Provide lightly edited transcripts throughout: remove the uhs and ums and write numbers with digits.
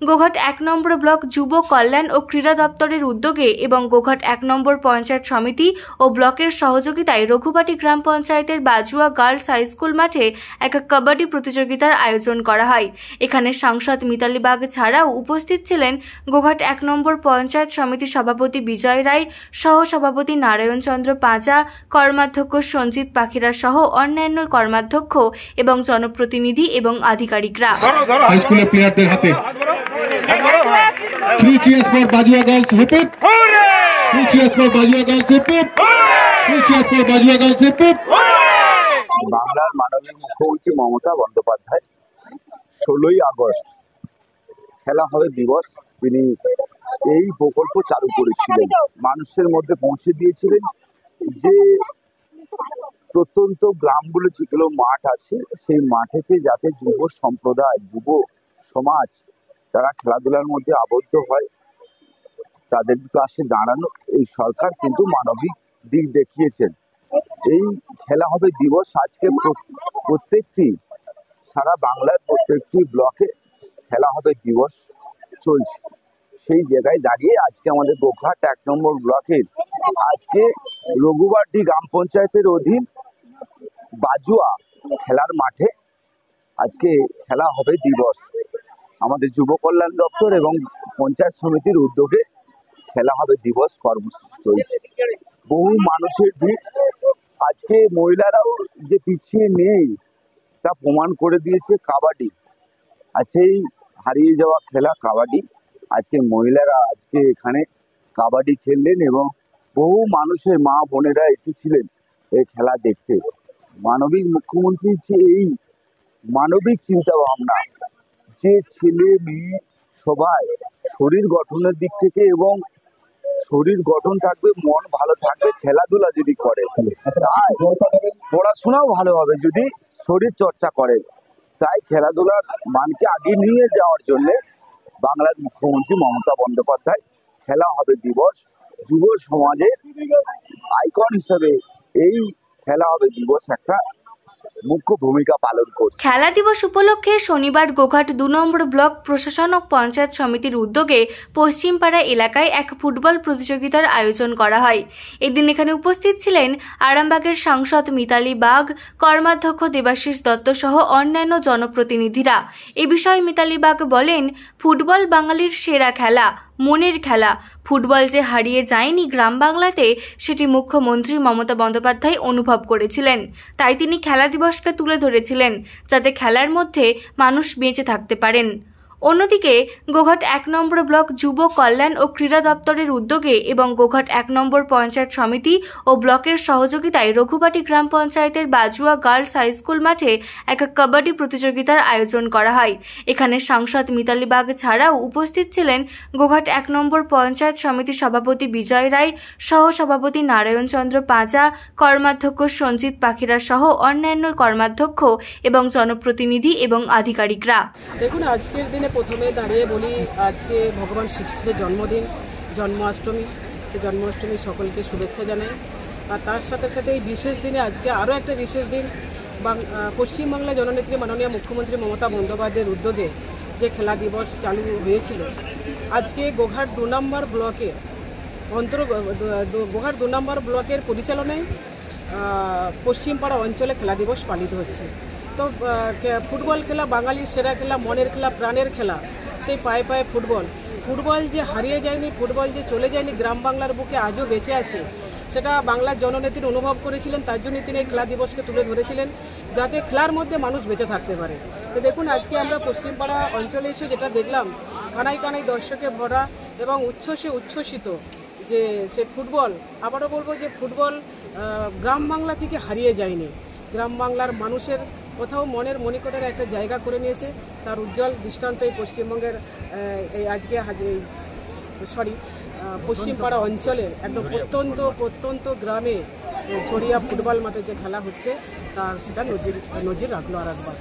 গোঘাট ১ নম্বর block যুব কল্যাণ ও ক্রীড়া দপ্তরের উদ্যোগে এবং গোঘাট ১ নম্বর পঞ্চায়েত সমিতি ও ব্লকের সহযোগিতায় রঘুবাটি গ্রাম পঞ্চায়েতের বাজুয়া গার্লস হাই স্কুল মাঠে এক কাবাডি প্রতিযোগিতার আয়োজন করা হয়। এখানে সাংসদ মিতালি বাগ ছাড়াও উপস্থিত ছিলেন গোঘাট ১ নম্বর পঞ্চায়েত সমিতির সভাপতি বিজয় রায়, সহ সভাপতি নারায়ণ চন্দ্র পাঁজা, কর্মাধ্যক্ষ সঞ্জিত পাখিরা সহ অন্যান্য কর্মাধ্যক্ষ এবং জনপ্রতিনিধি এবং আধিকারিকরা। হাই স্কুলের প্লেয়ারদের হাতে 3 cheers for Bajua Girls, hip hip. 3 cheers for Bajua Girls, hip hip. 3 cheers for Bajua Girls, hip hip. বাংলার মাননীয় মুখ্যমন্ত্রী মমতা বন্দ্যোপাধ্যায় 16ই আগস্ট খেলা হবে দিবস তিনি এই প্রকল্প চালু করেছিলেন, মানুষের মধ্যে পৌঁছে দিয়েছিলেন যে প্রত্যন্ত গ্রামগুলো যেগুলো মাঠ আছে সেই মাঠেতে যাতে যুব সম্প্রদায়, যুব সমাজ তারা খেলাধুলার মধ্যে আবদ্ধ হয়, তাদের পাশে দাঁড়ানো এই সরকার কিন্তু মানবিক দিক দেখিয়েছেন। এই খেলা হবে দিবস আজকে প্রত্যেকটি সারা বাংলার প্রত্যেকটি ব্লকে খেলা হবে দিবস চলছে। সেই জায়গায় দাঁড়িয়ে আজকে আমাদের গোঘাট ১ নম্বর ব্লকের আজকে রঘুবাটি গ্রাম পঞ্চায়েতের অধীন বাজুয়া খেলার মাঠে আজকে খেলা হবে দিবস। আমাদের যুব কল্যাণ দপ্তর এবং পঞ্চায়েত সমিতির উদ্যোগে খেলা হবে দিবস কর্মসূচি চলছে। বহু মানুষের ভিড়, আজকে মহিলারাও যে পিছিয়ে নেই তা প্রমাণ করে দিয়েছে কাবাডি। আর সেই হারিয়ে যাওয়া খেলা কাবাডি, আজকে মহিলারা আজকে এখানে কাবাডি খেললেন এবং বহু মানুষের মা বোনেরা এসেছিলেন এই খেলা দেখতে। মানবিক মুখ্যমন্ত্রীর যে এই মানবিক চিন্তা ভাবনা, যে ছেলে মেয়ে সবাই শরীর গঠনের দিক থেকে এবং শরীর গঠন থাকবে, মন ভালো থাকবে খেলাধুলা যদি করে, তাই পড়াশোনাও ভালো হবে যদি শরীর চর্চা করে। তাই খেলাধুলার মানকে আগে নিয়ে যাওয়ার জন্য বাংলার মুখ্যমন্ত্রী মমতা বন্দ্যোপাধ্যায় খেলা হবে দিবস যুব সমাজের আইকন হিসেবে এই খেলা হবে দিবস একটা মুখ্য ভূমিকা পালন করছে। খেলা দিবস উপলক্ষে শনিবার গোঘাট ২ নম্বর ব্লক প্রশাসন ও পঞ্চায়েত সমিতির উদ্যোগে পশ্চিমপাড়া এলাকায় এক ফুটবল প্রতিযোগিতার আয়োজন করা হয়। এদিন এখানে উপস্থিত ছিলেন আরামবাগের সাংসদ মিতালি বাগ, কর্মাধ্যক্ষ দেবাশিস দত্ত সহ অন্যান্য জনপ্রতিনিধিরা। এ বিষয়ে মিতালি বাগ বলেন, ফুটবল বাঙালির সেরা খেলা, মনের খেলা। ফুটবল যে হারিয়ে যায়নি গ্রাম বাংলাতে, সেটি মুখ্যমন্ত্রী মমতা বন্দ্যোপাধ্যায় অনুভব করেছিলেন। তাই তিনি খেলা দিবসকে তুলে ধরেছিলেন যাতে খেলার মধ্যে মানুষ বেঁচে থাকতে পারেন। অন্যদিকে গোঘাট ১ নম্বর ব্লক যুব কল্যাণ ও ক্রীড়া দপ্তরের উদ্যোগে এবং গোঘাট ১ নম্বর পঞ্চায়েত সমিতি ও ব্লকের সহযোগিতায় রঘুবাটি গ্রাম পঞ্চায়েতের বাজুয়া গার্লস হাই স্কুল মাঠে এক কাবাডি প্রতিযোগিতার আয়োজন করা হয়। এখানে সাংসদ মিতালি বাগ ছাড়াও উপস্থিত ছিলেন গোঘাট ১ নম্বর পঞ্চায়েত সমিতির সভাপতি বিজয় রায়, সহ সভাপতি নারায়ণ চন্দ্র পাঁজা, কর্মাধ্যক্ষ সঞ্জিত পাখিরা সহ অন্যান্য কর্মাধ্যক্ষ এবং জনপ্রতিনিধি এবং আধিকারিকরা। দেখুন, আজকের দিনে প্রথমে দাঁড়িয়ে বলি আজকে ভগবান শ্রীকৃষ্ণের জন্মদিন, জন্মাষ্টমী। সে জন্মাষ্টমী সকলকে শুভেচ্ছা জানাই। আর তার সাথে সাথে এই বিশেষ দিনে আজকে আরও একটা বিশেষ দিন, পশ্চিমবাংলা জননেত্রী মাননীয় মুখ্যমন্ত্রী মমতা বন্দ্যোপাধ্যায়ের উদ্যোগে যে খেলা দিবস চালু হয়েছিল, আজকে গোঘাট ২ নম্বর ব্লকে গোঘাট ২ নম্বর ব্লকের পরিচালনায় পশ্চিমপাড়া অঞ্চলে খেলা দিবস পালিত হচ্ছে। তো ফুটবল খেলা বাঙালির সেরা খেলা, মনের খেলা, প্রাণের খেলা। সেই পায়ে পায়ে ফুটবল যে হারিয়ে যায়নি, ফুটবল যে চলে যায়নি, গ্রাম বাংলার বুকে আজও বেঁচে আছে, সেটা বাংলার জননেত্রী অনুভব করেছিলেন। তার জন্য তিনি এই খেলা দিবসকে তুলে ধরেছিলেন যাতে খেলার মধ্যে মানুষ বেঁচে থাকতে পারে। তো দেখুন, আজকে আমরা পশ্চিমপাড়া অঞ্চলে এসে যেটা দেখলাম, কানায় কানায় দর্শকে ভরা এবং উচ্ছ্বসিত যে সে ফুটবল, আবারও বলবো যে ফুটবল গ্রাম বাংলা থেকে হারিয়ে যায়নি, গ্রাম বাংলার মানুষের কোথাও মনের মণিকোটের একটা জায়গা করে নিয়েছে। তার উজ্জ্বল দৃষ্টান্ত এই পশ্চিমবঙ্গের এই আজকে পশ্চিমপাড়া অঞ্চলের একদম প্রত্যন্ত গ্রামে ছড়িয়া ফুটবল মাঠে যে খেলা হচ্ছে তার সেটা নজির রাখলো। আর একবার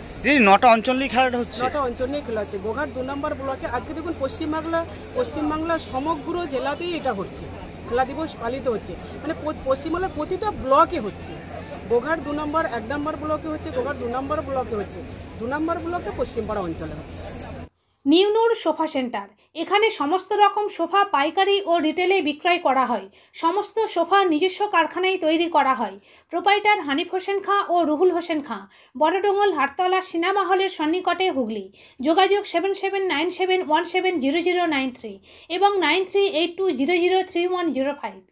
9টা অঞ্চল নিয়ে খেলাটা হচ্ছে, 9টা অঞ্চল নিয়ে খেলা হচ্ছে গোঘাট 2 নম্বর ব্লকে। আজকে দেখুন পশ্চিমবাংলার সমগ্র জেলাতেই এটা হচ্ছে, খেলা দিবস পালিত হচ্ছে, মানে পশ্চিমবাংলার প্রতিটা ব্লকে হচ্ছে। গোঘাট 2 নম্বর 1 নম্বর ব্লকে হচ্ছে, গোঘাট 2 নম্বর ব্লকে হচ্ছে, 2 নম্বর ব্লকে পশ্চিমপাড়া অঞ্চলে হচ্ছে। নিউনুর সোফা সেন্টার। এখানে সমস্ত রকম সোফা পাইকারি ও রিটেলে বিক্রয় করা হয়। সমস্ত সোফা নিজস্ব কারখানায় তৈরি করা হয়। প্রোপাইটার হানিফ হোসেন খাঁ ও রুহুল হোসেন খাঁ, বড়ডোঙ্গল হাটতলা সিনেমা হলের সন্নিকটে, হুগলি। যোগাযোগ 7797170093 এবং 9382003105।